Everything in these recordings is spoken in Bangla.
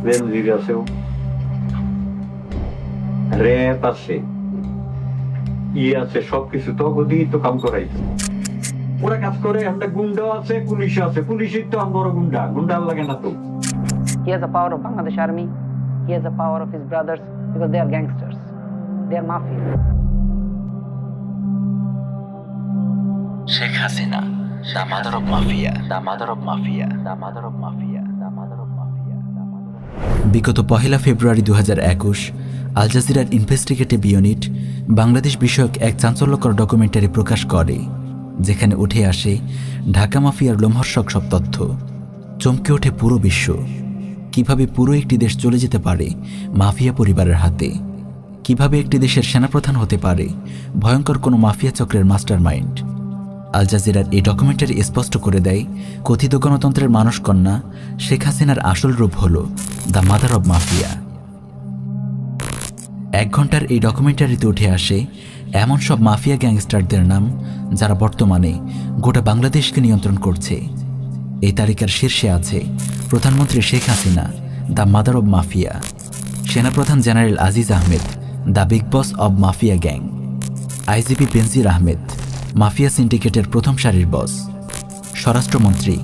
বেনজির আছেও, র্যাব আছে, আছে, সবকিছু তো ওদিকে তো কাম করাইছে। ওরা কাজ করে, একটা গুন্ডাও আছে, পুলিশ আছে, পুলিশের তো বড় গুন্ডা, গুন্ডার লাগে না তো। He has the power of Bangladesh Army. He has the power of his brothers because they are gangsters. They are mafia. Sheikh Hasina, the mother of mafia, the mother of mafia, the mother of mafia, the mother of mafia, the mother of... বিগত 1 ফেব্রুয়ারি 2021 আল জাজিরার ইনভেস্টিগেটিভ ইউনিট বাংলাদেশ বিষয়ক এক চাঞ্চল্যকর ডকুমেন্টারি প্রকাশ করে, যেখানে উঠে আসে ঢাকা মাফিয়ার লোমহর্ষক সব তথ্য। চমকে ওঠে পুরো বিশ্ব। কিভাবে পুরো একটি দেশ চলে যেতে পারে মাফিয়া পরিবারের হাতে, কিভাবে একটি দেশের সেনাপ্রধান হতে পারে ভয়ঙ্কর কোনো মাফিয়া চক্রের মাস্টার মাইন্ড। আল জাজিরার এই ডকুমেন্টারি স্পষ্ট করে দেয়, কথিত গণতন্ত্রের মানসকন্যা শেখ হাসিনার আসল রূপ হল দ্য মাদার অব মাফিয়া। 1 ঘন্টার এই ডকুমেন্টারিতে উঠে আসে এমন সব মাফিয়া গ্যাংস্টারদের নাম যারা বর্তমানে গোটা বাংলাদেশকে নিয়ন্ত্রণ করছে। এই তালিকার শীর্ষে আছে প্রধানমন্ত্রী Sheikh Hasina, the mother of mafia; সেনাপ্রধান general Aziz Ahmed, the big boss of mafia gang; IGP Benazir Ahmed, mafia সিন্ডিকেটের প্রথম সারির বস; স্বরাষ্ট্রমন্ত্রী,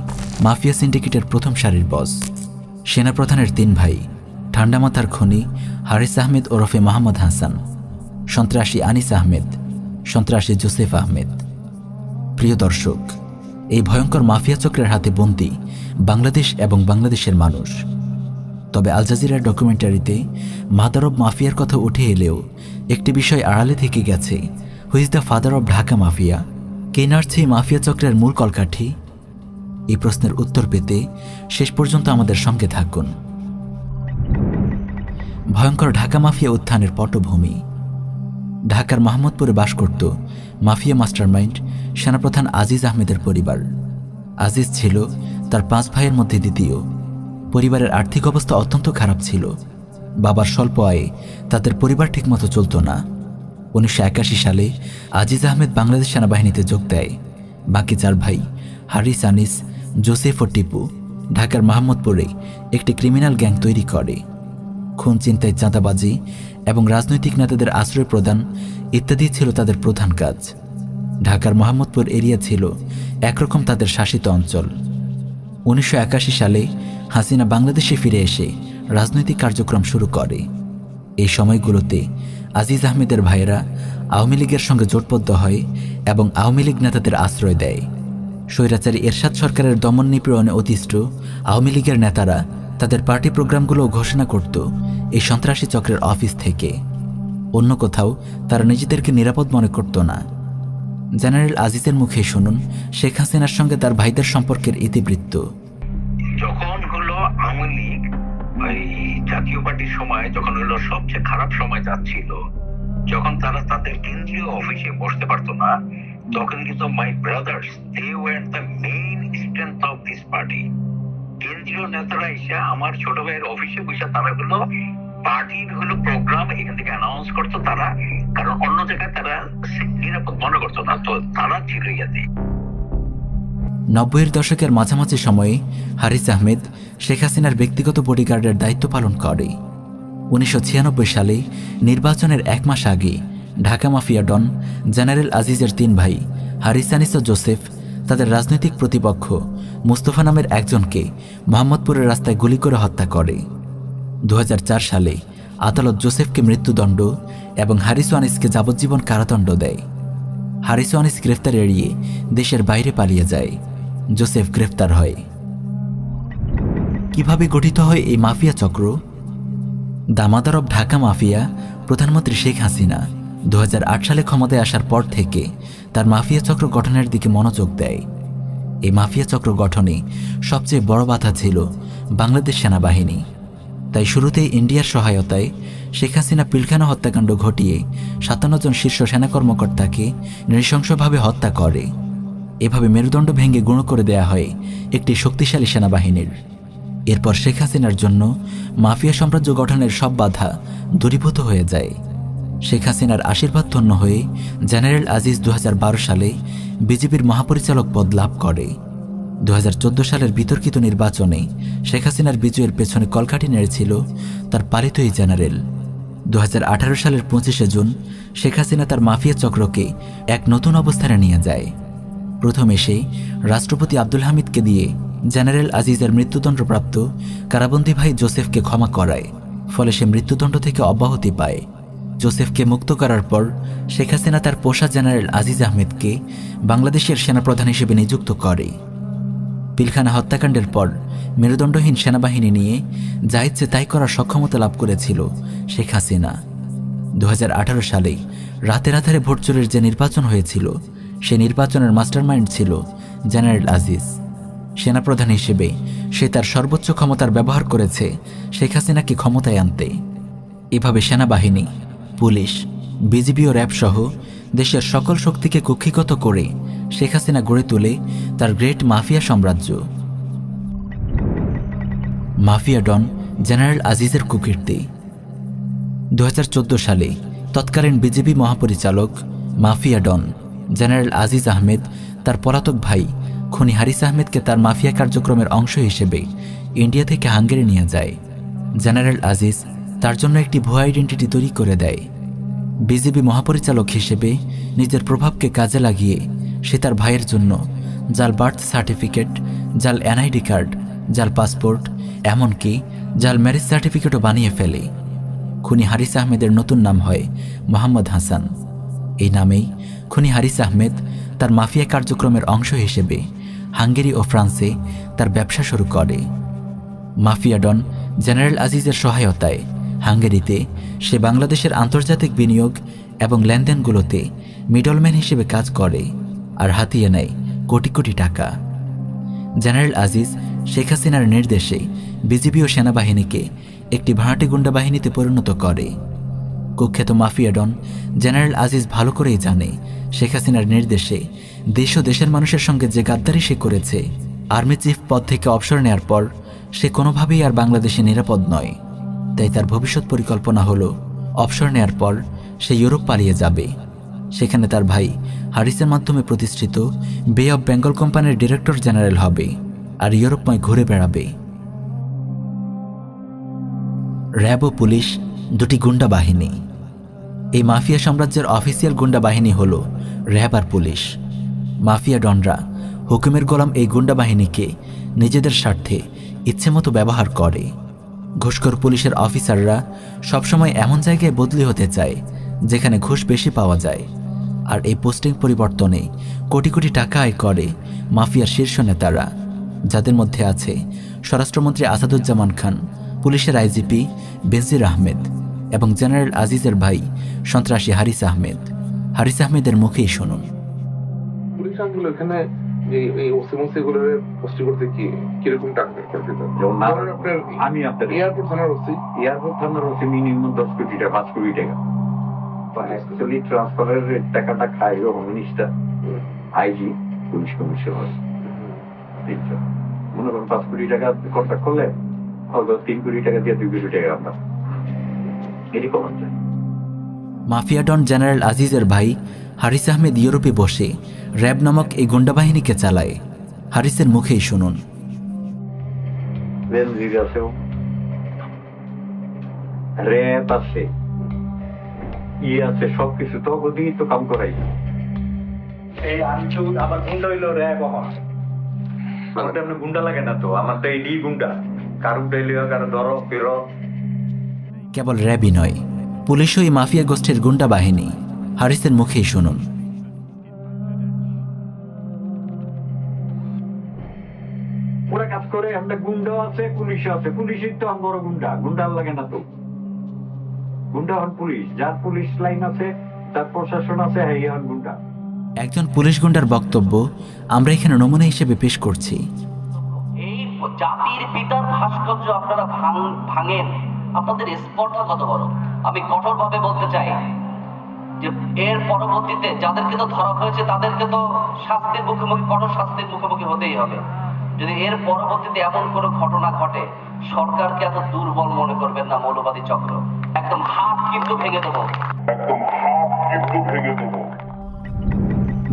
মাফিয়া সিন্ডিকেটের প্রথম সারির বস; সেনাপ্রধানের 3 ভাই, ঠান্ডা মাথার খনি হারিস আহমেদ ওরফে মোহাম্মদ হাসান; সন্ত্রাসী আনিস আহমেদ; সন্ত্রাসী জোসেফ আহমেদ। প্রিয় দর্শক, এই ভয়ঙ্কর মাফিয়া চক্রের হাতে বন্দী বাংলাদেশ এবং বাংলাদেশের মানুষ। তবে আল জাজিরার ডকুমেন্টারিতে মাদার অব মাফিয়ার কথা উঠে এলেও একটি বিষয় আড়ালে থেকে গেছে। Who is the father of Dhaka mafia? কে নাড়ছে এই মাফিয়া চক্রের মূল কলকাঠি? এই প্রশ্নের উত্তর পেতে শেষ পর্যন্ত আমাদের সঙ্গে থাকুন। ভয়ঙ্কর ঢাকা মাফিয়া উত্থানের পটভূমি। ঢাকার মোহাম্মদপুরে বাস করত মাফিয়া মাস্টারমাইন্ড সেনাপ্রধান আজিজ আহমেদের পরিবার। আজিজ ছিল তার 5 ভাইয়ের মধ্যে দ্বিতীয়। পরিবারের আর্থিক অবস্থা অত্যন্ত খারাপ ছিল। বাবার স্বল্প আয়ে তাদের পরিবার ঠিকমতো চলত না। 1981 সালে আজিজ আহমেদ বাংলাদেশ সেনাবাহিনীতে যোগ দেয়। বাকি 4 ভাই হারিস, আনিস, জোসেফ ও টিপু ঢাকার মোহাম্মদপুরে একটি ক্রিমিনাল গ্যাং তৈরি করে। খুন, চিন্তায়, চাঁদাবাজি এবং রাজনৈতিক নেতাদের আশ্রয় প্রদান ইত্যাদি ছিল তাদের প্রধান কাজ। ঢাকার মোহাম্মদপুর এরিয়া ছিল একরকম তাদের শাসিত অঞ্চল। 1981 সালে হাসিনা বাংলাদেশে ফিরে এসে রাজনৈতিক কার্যক্রম শুরু করে। এই সময়গুলোতে আজিজ আহমেদের ভাইয়েরা আওয়ামী লীগের সঙ্গে জোটবদ্ধ হয় এবং আওয়ামী লীগ নেতাদের আশ্রয় দেয়। স্বৈরাচারী এরশাদ সরকারের দমন নিপীড়নে অতিষ্ঠ আওয়ামী লীগের নেতারা তাদের পার্টি প্রোগ্রামগুলো ঘোষণা করত এই সন্ত্রাসী চক্রের অফিস থেকে। অন্য কোথাও তারা নিজেদেরকে নিরাপদ মনে করত না। জেনারেল আজিজের মুখে শুনুন শেখ হাসিনার সঙ্গে তার ভাইদের সম্পর্কের ইতিবৃত্ত। যখন হলো আওয়ামী লীগ ওই জাতীয় পার্টির সময়, যখন হলো সবচেয়ে খারাপ সময় যাচ্ছিল, যখন তারা তাদের কেন্দ্রীয় অফিসে বসতে পারতো না, তখন কিন্তু my brothers they were the main strength of this party. কেন্দ্রীয় নেতারা এসে আমার ছোট ভাইয়ের অফিসে বসে তারা হলো পার্টির হলো প্রোগ্রাম এখান থেকে অ্যানাউন্স করতো তারা, কারণ অন্য জায়গায় তারা নিরাপদ মনে করতো না, তো তারা ছিল ইয়াতে। 90-এর দশকের মাঝামাঝি সময়ে হারিস আহমেদ শেখ হাসিনার ব্যক্তিগত বডিগার্ডের দায়িত্ব পালন করে। 1996 সালে নির্বাচনের 1 মাস আগে ঢাকা মাফিয়া ডন জেনারেল আজিজের 3 ভাই হারিস, আনিস ও জোসেফ তাদের রাজনৈতিক প্রতিপক্ষ মুস্তফা নামের একজনকে মোহাম্মদপুরের রাস্তায় গুলি করে হত্যা করে। 2004 সালে আদালত জোসেফকে মৃত্যুদণ্ড এবং হারিস ও আনিসকে যাবজ্জীবন কারাদণ্ড দেয়। হারিস ও আনিস গ্রেফতার এড়িয়ে দেশের বাইরে পালিয়ে যায়। জোসেফ গ্রেফতার হয়। কিভাবে গঠিত হয় এই মাফিয়া চক্র? The mother of Dhaka mafia প্রধানমন্ত্রী শেখ হাসিনা 2008 সালে ক্ষমতায় আসার পর থেকে তার মাফিয়া চক্র গঠনের দিকে মনোযোগ দেয়। এই মাফিয়া চক্র গঠনে সবচেয়ে বড় বাধা ছিল বাংলাদেশ সেনাবাহিনী। তাই শুরুতেই ইন্ডিয়ার সহায়তায় শেখ হাসিনা পিলখানা হত্যাকাণ্ড ঘটিয়ে 57 জন শীর্ষ সেনা কর্মকর্তাকে নৃশংসভাবে হত্যা করে। এভাবে মেরুদণ্ড ভেঙে গুঁড়ো করে দেয়া হয় একটি শক্তিশালী সেনাবাহিনীর। এরপর শেখ হাসিনার জন্য মাফিয়া সাম্রাজ্য গঠনের সব বাধা দূরীভূত হয়ে যায়। শেখ হাসিনার আশীর্বাদ ধন্য হয়ে জেনারেল আজিজ 2012 সালে বিজেপির মহাপরিচালক পদ লাভ করে। 2014 সালের বিতর্কিত নির্বাচনে শেখ হাসিনার বিজয়ের পেছনে কলকাঠি নেড়েছিল তার পালিত এই জেনারেল। 2018 সালের 25শে জুন শেখ হাসিনা তার মাফিয়া চক্রকে এক নতুন অবস্থানে নিয়ে যায়। প্রথমে সে রাষ্ট্রপতি আব্দুল হামিদকে দিয়ে জেনারেল আজিজের মৃত্যুদণ্ডপ্রাপ্ত কারাবন্দী ভাই জোসেফকে ক্ষমা করায়, ফলে সে মৃত্যুদণ্ড থেকে অব্যাহতি পায়। জোসেফকে মুক্ত করার পর শেখ হাসিনা তার পোষা জেনারেল আজিজ আহমেদকে বাংলাদেশের সেনাপ্রধান হিসেবে নিযুক্ত করে। পিলখানা হত্যাকাণ্ডের পর মেরুদণ্ডহীন সেনাবাহিনী নিয়ে যা ইচ্ছে তাই করার সক্ষমতা লাভ করেছিল শেখ হাসিনা। 2018 সালে রাতের আধারে ভোট চুরির যে নির্বাচন হয়েছিল, সে নির্বাচনের মাস্টারমাইন্ড ছিল জেনারেল আজিজ। সেনাপ্রধান হিসেবে সে তার সর্বোচ্চ ক্ষমতার ব্যবহার করেছে শেখ হাসিনাকে ক্ষমতায় আনতে। এভাবে সেনাবাহিনী, পুলিশ, বিজিবি ও র্যাব সহ দেশের সকল শক্তিকে কক্ষিগত করে শেখ হাসিনা গড়ে তোলে তার গ্রেট মাফিয়া সাম্রাজ্য। মাফিয়া ডন জেনারেল আজিজের কুকীর্তি। 2014 সালে তৎকালীন বিজেপি মহাপরিচালক mafia don general Aziz Ahmed তার পলাতক ভাই খুনি হারিস আহমেদকে তার মাফিয়া কার্যক্রমের অংশ হিসেবে ইন্ডিয়া থেকে হাঙ্গেরি নিয়ে যায়। জেনারেল আজিজ তার জন্য একটি ভুয়া আইডেন্টিটি তৈরি করে দেয়। বিজেপি মহাপরিচালক হিসেবে নিজের প্রভাবকে কাজে লাগিয়ে সে তার ভাইয়ের জন্য জাল বার্থ সার্টিফিকেট, জাল এনআইডি কার্ড, জাল পাসপোর্ট, এমনকি জাল ম্যারেজ সার্টিফিকেটও বানিয়ে ফেলে। খুনি হারিস আহমেদের নতুন নাম হয় মোহাম্মদ হাসান। এই নামেই খুনি হারিস আহমেদ তার মাফিয়া কার্যক্রমের অংশ হিসেবে হাঙ্গেরি ও ফ্রান্সে তার ব্যবসা শুরু করে। মাফিয়া ডন জেনারেল আজিজের সহায়তায় হাঙ্গেরিতে সে বাংলাদেশের আন্তর্জাতিক বিনিয়োগ এবং লেনদেনগুলোতে মিডলম্যান হিসেবে কাজ করে আর হাতিয়ে নেয় কোটি কোটি টাকা। জেনারেল আজিজ শেখ হাসিনার নির্দেশে বিজিবি ও সেনাবাহিনীকে একটি ভাড়াটে গুন্ডা বাহিনীতে পরিণত করে। কুখ্যাত মাফিয়া ডন জেনারেল আজিজ ভালো করেই জানে শেখ হাসিনার নির্দেশে দেশ ও দেশের মানুষের সঙ্গে যে গাদ্দারি সে করেছে, আর্মি চিফ পদ থেকে অবসর নেয়ার পর সে কোনোভাবেই আর বাংলাদেশে নিরাপদ নয়। তাই তার ভবিষ্যৎ পরিকল্পনা হলো অবসর নেয়ার পর সে ইউরোপ পালিয়ে যাবে। সেখানে তার ভাই হারিসের মাধ্যমে প্রতিষ্ঠিত বে অব বেঙ্গল কোম্পানির ডিরেক্টর জেনারেল হবে আর ইউরোপময় ঘুরে বেড়াবে। র্যাব ও পুলিশ দুটি গুন্ডা বাহিনী। এই মাফিয়া সাম্রাজ্যের অফিসিয়াল গুন্ডা বাহিনী হল র্যাব আর পুলিশ। মাফিয়া ডনরা হুকুমের গোলাম এই গুন্ডা বাহিনীকে নিজেদের স্বার্থে ইচ্ছেমতো ব্যবহার করে। ঘুষখোর পুলিশের অফিসাররা সবসময় এমন জায়গায় বদলি হতে চায় যেখানে ঘুষ বেশি পাওয়া যায়, আর এই পোস্টিং পরিবর্তনে কোটি কোটি টাকা আয় করে মাফিয়ার শীর্ষ নেতারা, যাদের মধ্যে আছে স্বরাষ্ট্রমন্ত্রী আসাদুজ্জামান খান, পুলিশের আইজিপি বেনজির আহমেদ এবং জেনারেল আজিজের ভাই সন্ত্রাসী হারিস আহমেদ। হারিস আহমেদের মুখেই শুনুন। পুলিশ আঙ্গুল এখানে এই ওসিমোসিগুলোর পোস্টিং করতে কিরকম টাকা করতে চান? আমি আপনার এয়ারপোর্ট থানার ওসি মিনিমাম 10 কোটি টাকা, 5 কোটি টাকা অ্যাকচুয়ালি ট্রান্সফারের টাকাটা খায় home minister, IG, police commissioner. মনে করেন 5 কোটি টাকা কন্ট্রাক্ট করলে হয়তো 3 কোটি টাকা দিয়ে 2 কোটি টাকা আমরা এরকম আছে। মাফিয়া ডন জেনারেল আজিজের ভাই হারিস আহমেদ ইউরোপে বসে র্যাব নামক এই গুন্ডা বাহিনীকে চালায়। হারিসের মুখেই শুনুন। বেনজির আছে, র্যাব আছে, আছে, সবকিছু তো ওদিকে তো কাম করাই। এই আনচুদ আবার গুন্ডা হইলো র্যাব। আমার তো এমনি গুন্ডা লাগে না তো, আমার তো এই গুন্ডা, কারো ডাইলে কারো ধরো ফেরো। কেবল র্যাবই নয়, পুলিশও এই মাফিয়া গোষ্ঠীর গুন্ডা বাহিনী। হারিসের মুখেই শুনুন। ওরা কাজ করে, আমরা গুন্ডা আছে, পুলিশ আছে, পুলিশের তো বড় গুন্ডা, গুন্ডার লাগে না তো। গুন্ডা হন পুলিশ, যার পুলিশ লাইন আছে, যার প্রশাসন আছে, হ্যাঁ হন গুন্ডা। একজন পুলিশ গুন্ডার বক্তব্য আমরা এখানে নমুনা হিসেবে পেশ করছি। এই জাতির পিতার ভাস্কর্য আপনারা ভাঙেন, আপনাদের স্পর্ধা কত বড়। আমি কঠোরভাবে বলতে চাই যে এর পরবর্তীতে যাদেরকে তো ধরা হয়েছে তাদেরকে তো শাস্তির মুখোমুখি, কঠোর শাস্তির মুখোমুখি হতেই হবে। যদি এর পরবর্তীতে এমন কোনো ঘটনা ঘটে, সরকারকে এত দুর্বল মনে করবেন না মৌলবাদী চক্র। একদম হাত কিন্তু ভেঙে দেবো,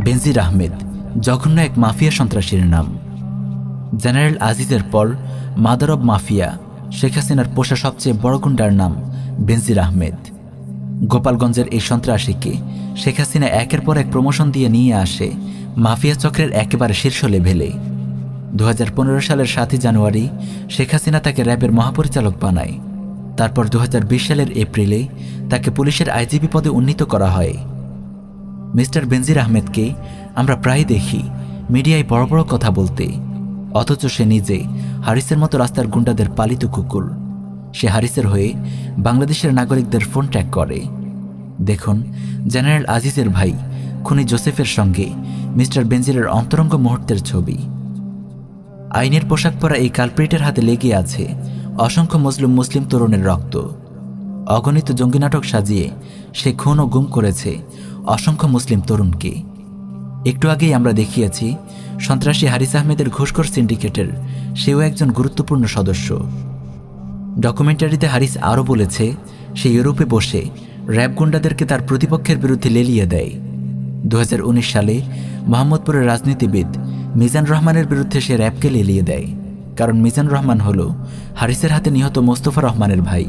বেনজির আহমেদ জঘন্য এক মাফিয়া সন্ত্রাসীর নাম। জেনারেল আজিজের পর মাদার অব মাফিয়া শেখ হাসিনার পোষা সবচেয়ে বড় গুন্ডার নাম বেনজির আহমেদ। গোপালগঞ্জের এই সন্ত্রাসীকে শেখ হাসিনা একের পর এক প্রমোশন দিয়ে নিয়ে আসে মাফিয়া চক্রের একেবারে শীর্ষ লেভেলে। 2015 সালের 7 জানুয়ারি শেখ হাসিনা তাকে র্যাবের মহাপরিচালক বানায়। তারপর 2020 সালের এপ্রিলে তাকে পুলিশের আইজিপি পদে উন্নীত করা হয়। মিস্টার বেনজির আহমেদকে আমরা প্রায় দেখি মিডিয়ায় বড় বড় কথা বলতে, অথচ সে নিজে হারিসের মতো রাস্তার গুন্ডাদের পালিত কুকুর। সে হারিসের হয়ে বাংলাদেশের নাগরিকদের ফোন ট্র্যাক করে। দেখুন জেনারেল আজিজের ভাই খুনি জোসেফের সঙ্গে মিস্টার বেনজিরের অন্তরঙ্গ মুহূর্তের ছবি। আইনের পোশাক পরা এই কালপ্রিটের হাতে লেগে আছে অসংখ্য মুসলিম তরুণের রক্ত। অগণিত জঙ্গি নাটক সাজিয়ে সে খুন ও গুম করেছে অসংখ্য মুসলিম তরুণকে। একটু আগেই আমরা দেখিয়েছি সন্ত্রাসী হারিস আহমেদের ঘুষখোর সিন্ডিকেটের সেও একজন গুরুত্বপূর্ণ সদস্য। ডকুমেন্টারিতে হারিস আরও বলেছে সে ইউরোপে বসে র্যাব গুন্ডাদেরকে তার প্রতিপক্ষের বিরুদ্ধে লেলিয়ে দেয়। 2019 সালে মোহাম্মদপুরের রাজনীতিবিদ মিজান রহমানের বিরুদ্ধে সে র্যাবকে লেলিয়ে দেয়, কারণ মিজান রহমান হল হারিসের হাতে নিহত মোস্তফা রহমানের ভাই।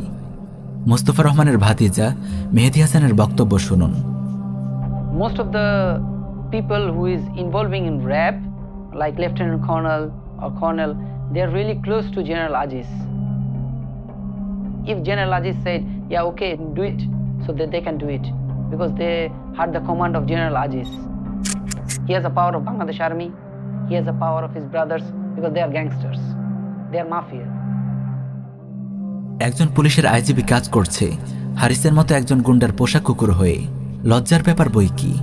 মোস্তফা রহমানের ভাতিজা মেহেদি হাসানের বক্তব্য শুনুন। Most of the people who is involving in rap, like Lieutenant Colonel or Colonel, they are really close to General Aziz. If General Aziz said, yeah, okay, do it, so that they can do it, because they had the command of General Aziz. He has the power of Bangladesh Army, he has the power of his brothers, because they are gangsters, they are mafia. একজন পুলিশের আইজিপি কাজ করছে হারিসের মতো একজন গুন্ডার পোষা কুকুর হয়ে। লজ্জার ব্যাপার বই কি!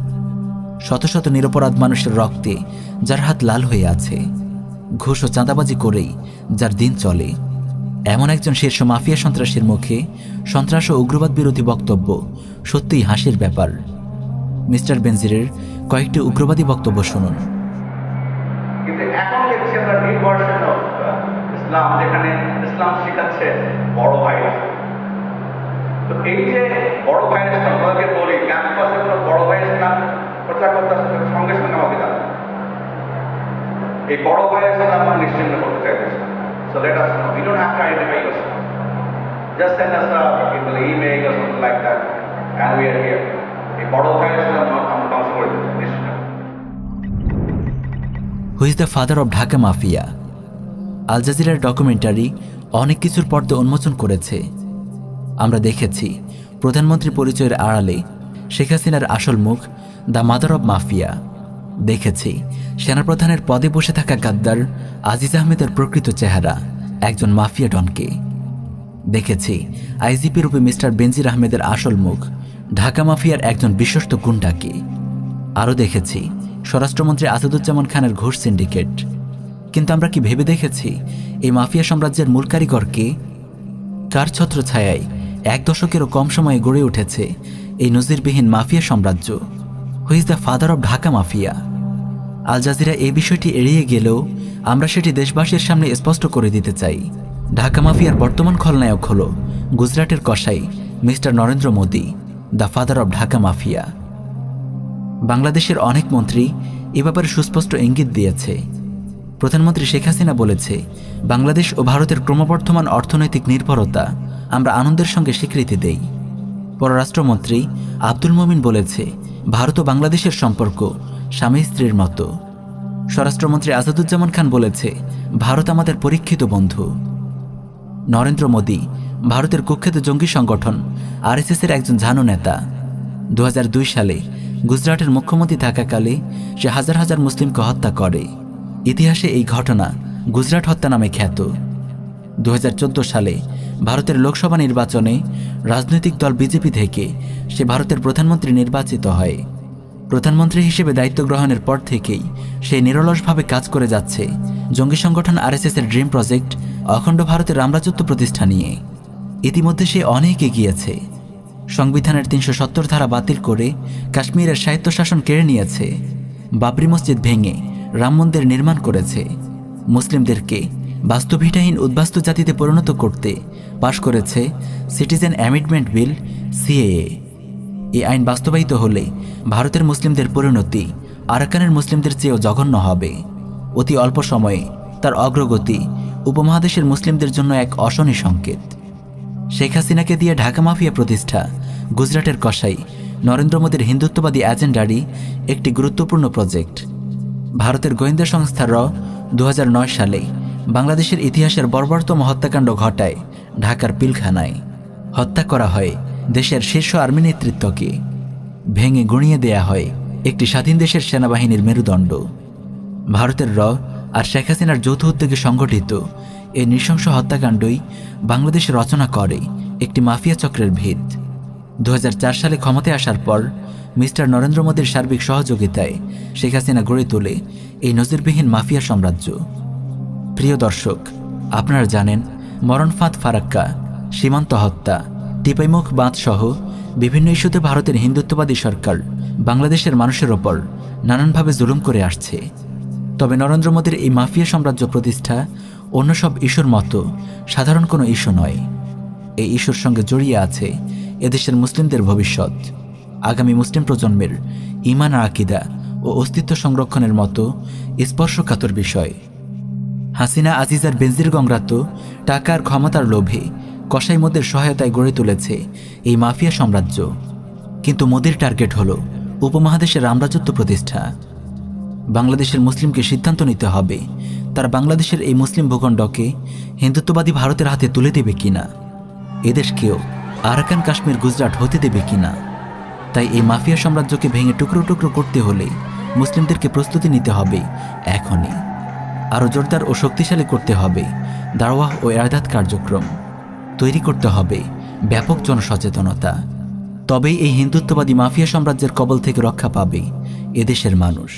শত শত নিরপরাধ মানুষের রক্তে যার হাত লাল হয়ে আছে, ঘুষ ও চাঁদাবাজি করেই যার দিন চলে, এমন একজন শীর্ষ মাফিয়া সন্ত্রাসীর মুখে সন্ত্রাস ও উগ্রবাদ বিরোধী বক্তব্য সত্যিই হাসির ব্যাপার। মিস্টার বেনজিরের কয়েকটি উগ্রবাদী বক্তব্য শুনুন। কিন্তু এখন দেখছি আমরা নিউ ভার্সন অফ ইসলাম, যেখানে ইসলাম শেখাচ্ছে বড় ভাইরা। তো এই যে বড় ভাইয়ের ইসলাম, আমাকে বলি ক্যাম্পাসে কোনো বড় ভাইয়ের ইসলাম প্রচার করতে আসলে সঙ্গে সঙ্গে আমাকে জানান। এই বড় ভাইয়ের ইসলাম আমরা নিশ্চিন্ন করতে চাইতেছি। So let us know. We don't have to identify yourself. Just send us a email or something like that, and we are here. এই বড় ভাইয়ের ইসলাম আমরা ধ্বংস করে দিতে নিশ্চিন্ন। Who is the father of Dhaka mafia? আল জাজিরার ডকুমেন্টারি অনেক কিছুর পর্দা উন্মোচন করেছে। আমরা দেখেছি প্রধানমন্ত্রী পরিচয়ের আড়ালে শেখ হাসিনার আসল মুখ দ্য মাদার অব মাফিয়া। দেখেছি সেনাপ্রধানের পদে বসে থাকা গাদ্দার আজিজ আহমেদের প্রকৃত চেহারা, একজন মাফিয়া ডনকে। দেখেছি আইজিপি রূপে মিস্টার বেনজির আহমেদের আসল মুখ ঢাকা মাফিয়ার একজন বিশ্বস্ত গুন্ডাকে। আরও দেখেছি স্বরাষ্ট্রমন্ত্রী আসাদুজ্জামান খানের ঘুষ সিন্ডিকেট। কিন্তু আমরা কি ভেবে দেখেছি এই মাফিয়া সাম্রাজ্যের মূল কারিগরকে? কার ছত্রছায়ায় 1 দশকেরও কম সময়ে গড়ে উঠেছে এই নজিরবিহীন মাফিয়া সাম্রাজ্য? Who is the father of Dhaka mafia? Al Jazeera এই বিষয়টি এড়িয়ে গেলেও আমরা সেটি দেশবাসীর সামনে স্পষ্ট করে দিতে চাই। ঢাকা মাফিয়ার বর্তমান খলনায়ক হল গুজরাটের কসাই mister Narendra Modi, the father of Dhaka mafia. বাংলাদেশের অনেক মন্ত্রী এ ব্যাপারে সুস্পষ্ট ইঙ্গিত দিয়েছে। প্রধানমন্ত্রী শেখ হাসিনা বলেছে, বাংলাদেশ ও ভারতের ক্রমবর্ধমান অর্থনৈতিক নির্ভরতা আমরা আনন্দের সঙ্গে স্বীকৃতি দেই। পররাষ্ট্রমন্ত্রী আব্দুল মোমিন বলেছে, ভারত ও বাংলাদেশের সম্পর্ক স্বামী স্ত্রীর মতো। স্বরাষ্ট্রমন্ত্রী আসাদুজ্জামান খান বলেছে, ভারত আমাদের পরীক্ষিত বন্ধু। নরেন্দ্র মোদী ভারতের কুখ্যাত জঙ্গি সংগঠন আরএসএসের একজন ঝানু নেতা। 2002 সালে গুজরাটের মুখ্যমন্ত্রী থাকাকালে সে হাজার হাজার মুসলিমকে হত্যা করে। ইতিহাসে এই ঘটনা গুজরাট হত্যা নামে খ্যাত। 2014 সালে ভারতের লোকসভা নির্বাচনে রাজনৈতিক দল বিজেপি থেকে সে ভারতের প্রধানমন্ত্রী নির্বাচিত হয়। প্রধানমন্ত্রী হিসেবে দায়িত্ব গ্রহণের পর থেকেই সে নিরলসভাবে কাজ করে যাচ্ছে জঙ্গি সংগঠন আরএসএসের ড্রিম প্রজেক্ট অখণ্ড ভারতের রামরাজত্ব প্রতিষ্ঠা নিয়ে। ইতিমধ্যে সে অনেক এগিয়েছে। সংবিধানের 370 ধারা বাতিল করে কাশ্মীরের স্বায়ত্তশাসন কেড়ে নিয়েছে। বাবরি মসজিদ ভেঙে রাম মন্দির নির্মাণ করেছে। মুসলিমদেরকে বাস্তুভিটাহীন উদ্বাস্তু জাতিতে পরিণত করতে পাশ করেছে সিটিজেন অ্যামেন্ডমেন্ট বিল সিএএ। এই আইন বাস্তবায়িত হলে ভারতের মুসলিমদের পরিণতি আরাকানের মুসলিমদের চেয়েও জঘন্য হবে। অতি অল্প সময়ে তার অগ্রগতি উপমহাদেশের মুসলিমদের জন্য এক অশনি সংকেত। শেখ হাসিনাকে দিয়ে ঢাকা মাফিয়া প্রতিষ্ঠা গুজরাটের কসাই নরেন্দ্র মোদীর হিন্দুত্ববাদী এজেন্ডারই একটি গুরুত্বপূর্ণ প্রজেক্ট। ভারতের গোয়েন্দা সংস্থা র 2009 সালে বাংলাদেশের ইতিহাসের বর্বরতম হত্যাকাণ্ড ঘটায় ঢাকার পিলখানায়। হত্যা করা হয় দেশের শীর্ষ আর্মি নেতৃত্বকে, ভেঙে গুঁড়িয়ে দেয়া হয় একটি স্বাধীন দেশের সেনাবাহিনীর মেরুদণ্ড। ভারতের র আর শেখ হাসিনার যৌথ উদ্যোগে সংগঠিত এই নৃশংস হত্যাকাণ্ডই বাংলাদেশে রচনা করে একটি মাফিয়া চক্রের ভিত। 2004 সালে ক্ষমতায় আসার পর মিস্টার নরেন্দ্র মোদীর সার্বিক সহযোগিতায় শেখ হাসিনা গড়ে তোলে এই নজিরবিহীন মাফিয়া সাম্রাজ্য। প্রিয় দর্শক, আপনারা জানেন মরণফাঁদ ফারাক্কা, সীমান্ত হত্যা, টিপাইমুখ বাঁধ সহ বিভিন্ন ইস্যুতে ভারতের হিন্দুত্ববাদী সরকার বাংলাদেশের মানুষের ওপর নানানভাবে জুলুম করে আসছে। তবে নরেন্দ্র মোদীর এই মাফিয়া সাম্রাজ্য প্রতিষ্ঠা অন্য সব ইস্যুর মতো সাধারণ কোনো ইস্যু নয়। এই ইস্যুর সঙ্গে জড়িয়ে আছে এদেশের মুসলিমদের ভবিষ্যৎ, আগামী মুসলিম প্রজন্মের ঈমান আর আকীদা ও অস্তিত্ব সংরক্ষণের মতো স্পর্শকাতর বিষয়। হাসিনা, আজিজ আর বেনজির গংরা তো টাকার ক্ষমতার লোভে কসাই মোদের সহায়তায় গড়ে তুলেছে এই মাফিয়া সাম্রাজ্য, কিন্তু মোদির টার্গেট হল উপমহাদেশের রামরাজত্ব প্রতিষ্ঠা। বাংলাদেশের মুসলিমকে সিদ্ধান্ত নিতে হবে তারা বাংলাদেশের এই মুসলিম ভূখণ্ডকে হিন্দুত্ববাদী ভারতের হাতে তুলে দেবে কিনা, এদেশকেও আরাকান কাশ্মীর গুজরাট হতে দেবে কিনা। তাই এই মাফিয়া সাম্রাজ্যকে ভেঙে টুকরো টুকরো করতে হলে মুসলিমদেরকে প্রস্তুতি নিতে হবে এখনই। আরও জোরদার ও শক্তিশালী করতে হবে দাওয়াহ ও ইরশাদ কার্যক্রম, তৈরি করতে হবে ব্যাপক জনসচেতনতা। তবেই এই হিন্দুত্ববাদী মাফিয়া সাম্রাজ্যের কবল থেকে রক্ষা পাবে এদেশের মানুষ।